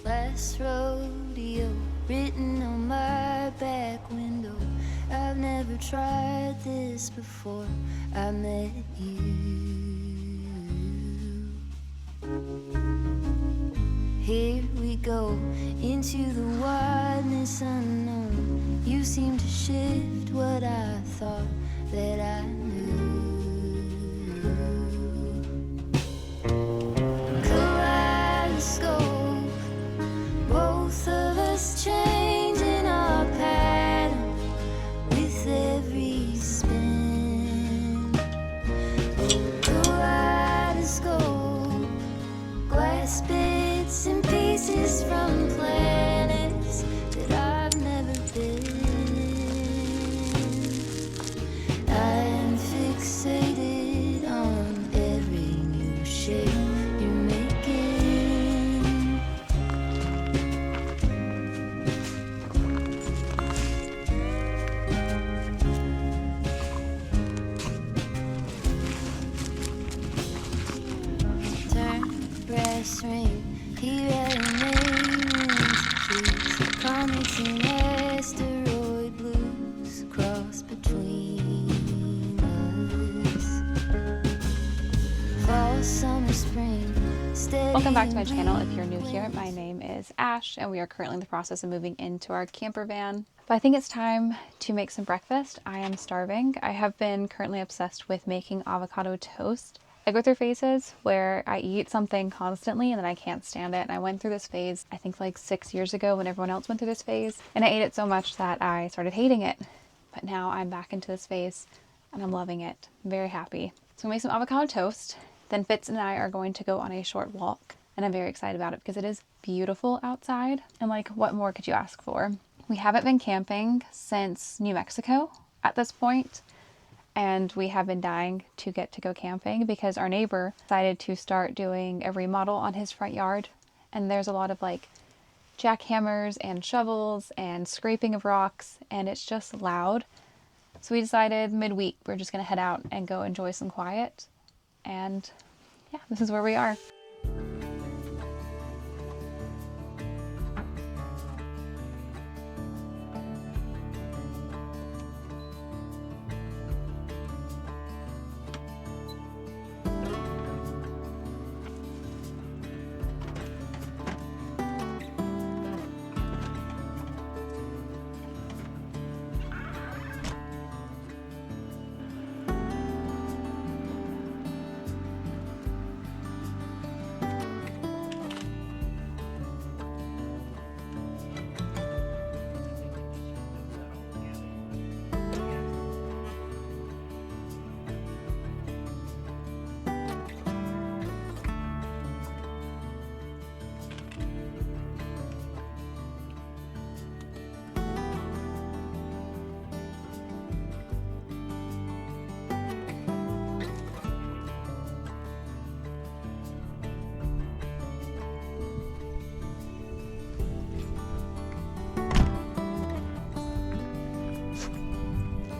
Last rodeo written on my back window. I've never tried this before I met you. Here we go into the wildness unknown. You seem to shift what I thought that I knew. Kaleidoscope, both of us changing our pattern with every spin. Kaleidoscope, glass bits and pieces from planets that I've never been. I am fixated on every new shape you're making. Turn brass ring, here animations, trees, comets and asteroid blues cross between us. Fall, summer, spring, steady. Welcome back to my channel. If you're new here, my name is Ash and we are currently in the process of moving into our camper van. But I think it's time to make some breakfast. I am starving. I have been currently obsessed with making avocado toast. I go through phases where I eat something constantly and then I can't stand it. And I went through this phase, I think like 6 years ago when everyone else went through this phase. And I ate it so much that I started hating it. But now I'm back into this phase and I'm loving it. I'm very happy. So I'm gonna make some avocado toast. Then Fitz and I are going to go on a short walk. And I'm very excited about it because it is beautiful outside. And like, what more could you ask for? We haven't been camping since New Mexico at this point. And we have been dying to get to go camping because our neighbor decided to start doing a remodel on his front yard. And there's a lot of like jackhammers and shovels and scraping of rocks and it's just loud. So we decided midweek we're just gonna head out and go enjoy some quiet. And yeah, this is where we are.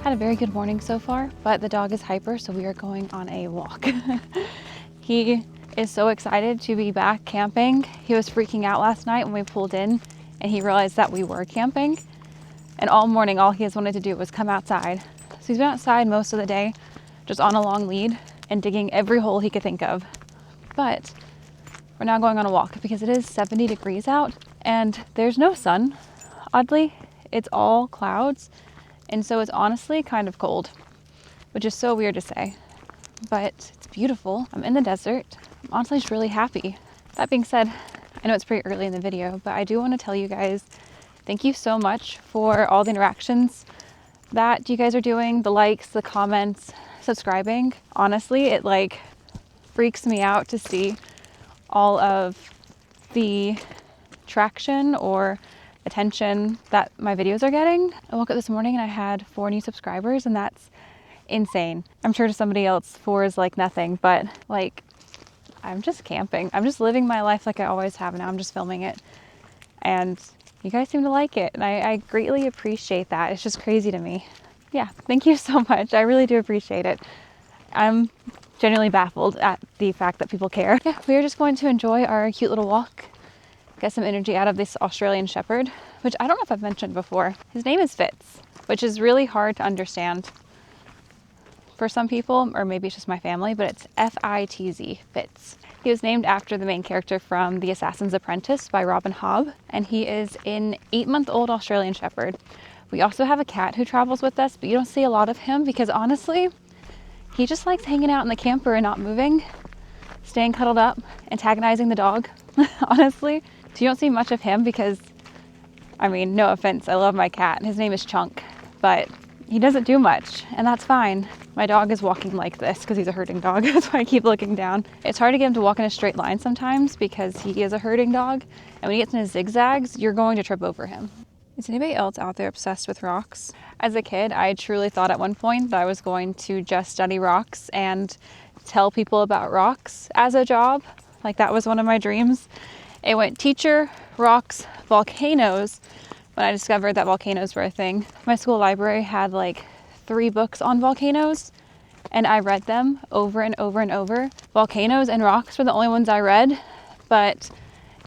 Had a very good morning so far, but the dog is hyper, so we are going on a walk. He is so excited to be back camping. He was freaking out last night when we pulled in and he realized that we were camping. And all morning, all he has wanted to do was come outside. So he's been outside most of the day, just on a long lead and digging every hole he could think of. But we're now going on a walk because it is 70 degrees out and there's no sun. Oddly, it's all clouds. And so it's honestly kind of cold, which is so weird to say, but it's beautiful. I'm in the desert. I'm honestly just really happy. That being said, I know it's pretty early in the video, but I do want to tell you guys, thank you so much for all the interactions that you guys are doing, the likes, the comments, subscribing. Honestly, it like freaks me out to see all of the traction or attention that my videos are getting. I woke up this morning and I had 4 new subscribers and that's insane. I'm sure to somebody else 4 is like nothing, but like I'm just camping. I'm just living my life like I always have. Now I'm just filming it and you guys seem to like it and I greatly appreciate that. It's just crazy to me. Yeah, thank you so much. I really do appreciate it. I'm genuinely baffled at the fact that people care. Yeah, we are just going to enjoy our cute little walk. get some energy out of this Australian Shepherd, which I don't know if I've mentioned before. His name is Fitz, which is really hard to understand for some people, or maybe it's just my family, but it's F-I-T-Z, Fitz. He was named after the main character from The Assassin's Apprentice by Robin Hobb, and he is an 8-month-old Australian Shepherd. We also have a cat who travels with us, but you don't see a lot of him because honestly, he just likes hanging out in the camper and not moving, staying cuddled up, antagonizing the dog, honestly. So you don't see much of him because, I mean, no offense, I love my cat. His name is Chunk, but he doesn't do much, and that's fine. My dog is walking like this because he's a herding dog. That's why I keep looking down. It's hard to get him to walk in a straight line sometimes because he is a herding dog, and when he gets in his zigzags, you're going to trip over him. Is anybody else out there obsessed with rocks? As a kid, I truly thought at one point that I was going to just study rocks and tell people about rocks as a job. Like that was one of my dreams. It went teacher, rocks, volcanoes, when I discovered that volcanoes were a thing. My school library had like 3 books on volcanoes, and I read them over and over and over. Volcanoes and rocks were the only ones I read, but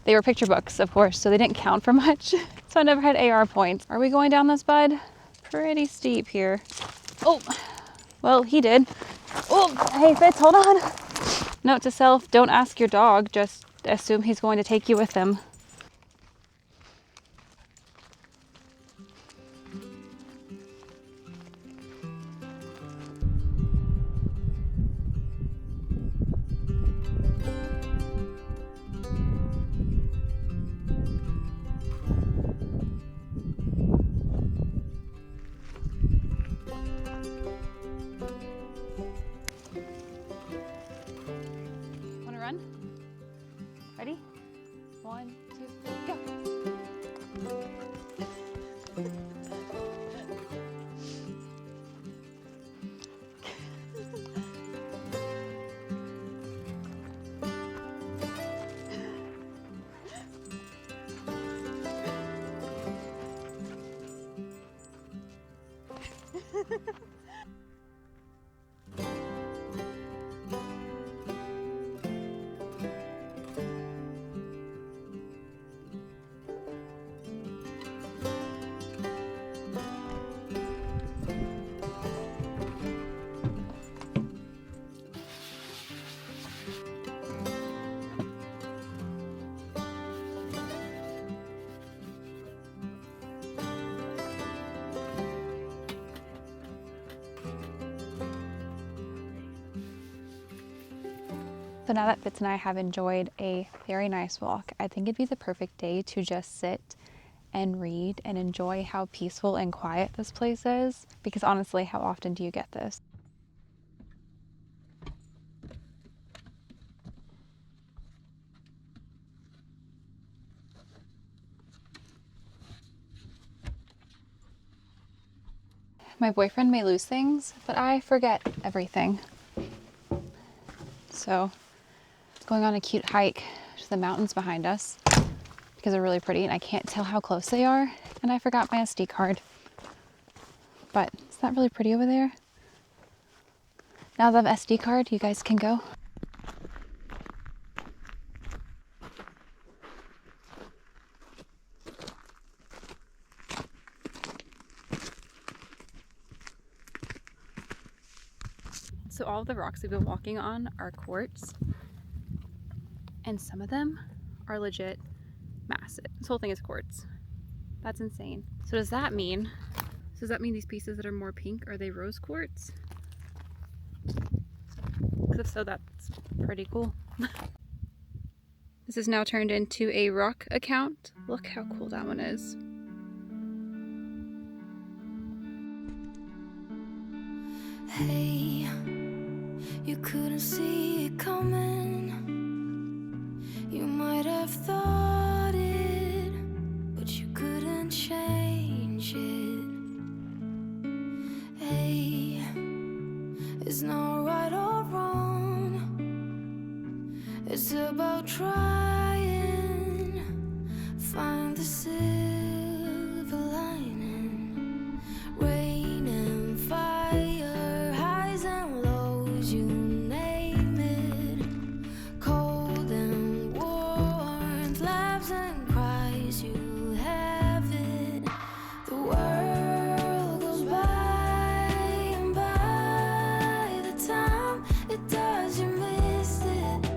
they were picture books, of course, so they didn't count for much. So I never had AR points. Are we going down this, bud? Pretty steep here. Oh, well, he did. Oh, hey, Fitz, hold on. Note to self, don't ask your dog, just assume he's going to take you with him. Wanna run? Ready? 1, 2, go. So now that Fitz and I have enjoyed a very nice walk, I think it'd be the perfect day to just sit and read and enjoy how peaceful and quiet this place is. Because honestly, how often do you get this? My boyfriend may lose things, but I forget everything. So going on a cute hike to the mountains behind us because they're really pretty and I can't tell how close they are, and I forgot my SD card. But is that really pretty over there? Now that I have SD card, you guys can go. So all of the rocks we've been walking on are quartz, and some of them are legit massive. This whole thing is quartz. That's insane. So does that mean these pieces that are more pink, are they rose quartz? Because if so, that's pretty cool. This is now turned into a rock account. Look how cool that one is. Hey, you couldn't see it coming. You might have thought it, but you couldn't change it. Hey, it's not right or wrong. It's about trying, find the silver lining. Rain and fire, highs and lows, you name it. Cold and warmth, laughs days you have it. The world goes by, and by the time it does, you missed it.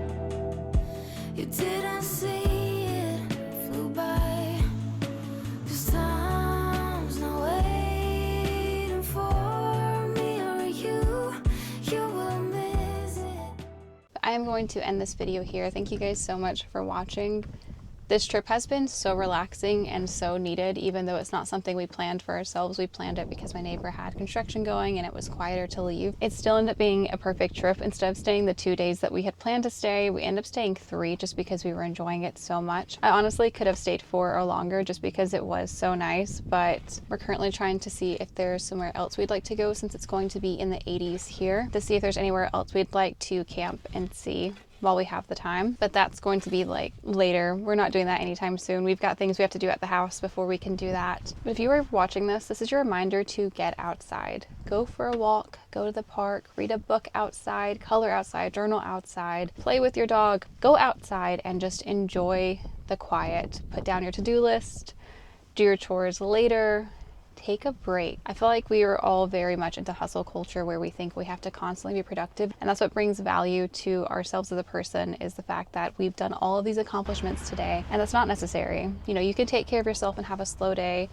You didn't see it flew by. 'Cause time's not waiting for me or you. You will miss it. I am going to end this video here. Thank you guys so much for watching. This trip has been so relaxing and so needed, even though it's not something we planned for ourselves. We planned it because my neighbor had construction going and it was quieter to leave. It still ended up being a perfect trip. Instead of staying the 2 days that we had planned to stay, we ended up staying 3 just because we were enjoying it so much. I honestly could have stayed 4 or longer just because it was so nice, but we're currently trying to see if there's somewhere else we'd like to go since it's going to be in the 80s here, to see if there's anywhere else we'd like to camp and see while we have the time. But that's going to be like later. We're not doing that anytime soon. We've got things we have to do at the house before we can do that. But if you are watching this, this is your reminder to get outside. Go for a walk, go to the park, read a book outside, color outside, journal outside, play with your dog. Go outside and just enjoy the quiet. Put down your to-do list, do your chores later. Take a break. I feel like we are all very much into hustle culture where we think we have to constantly be productive, and that's what brings value to ourselves as a person, is the fact that we've done all of these accomplishments today, and that's not necessary. You know, you can take care of yourself and have a slow day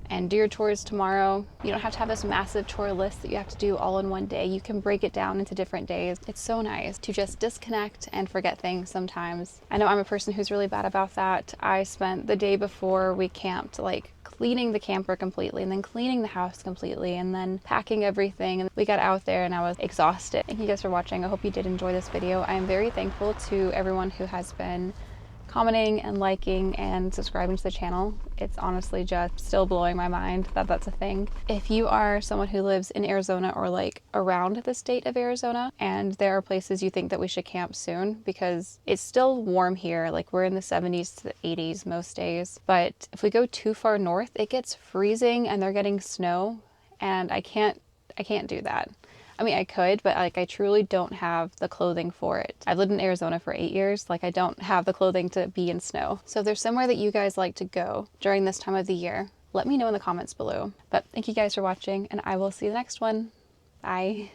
and do your chores tomorrow. You don't have to have this massive chore list that you have to do all in one day. You can break it down into different days. It's so nice to just disconnect and forget things sometimes. I know I'm a person who's really bad about that. I spent the day before we camped like cleaning the camper completely and then cleaning the house completely and then packing everything, and we got out there and I was exhausted. Thank you guys for watching. I hope you did enjoy this video. I am very thankful to everyone who has been commenting and liking and subscribing to the channel. It's honestly just still blowing my mind that that's a thing. If you are someone who lives in Arizona or like around the state of Arizona and there are places you think that we should camp soon, because it's still warm here, like we're in the 70s to the 80s most days, but if we go too far north it gets freezing and they're getting snow, and I can't do that. I mean, I could, but like I truly don't have the clothing for it. I've lived in Arizona for 8 years. Like I don't have the clothing to be in snow. So if there's somewhere that you guys like to go during this time of the year, let me know in the comments below. But thank you guys for watching, and I will see you in the next one. Bye.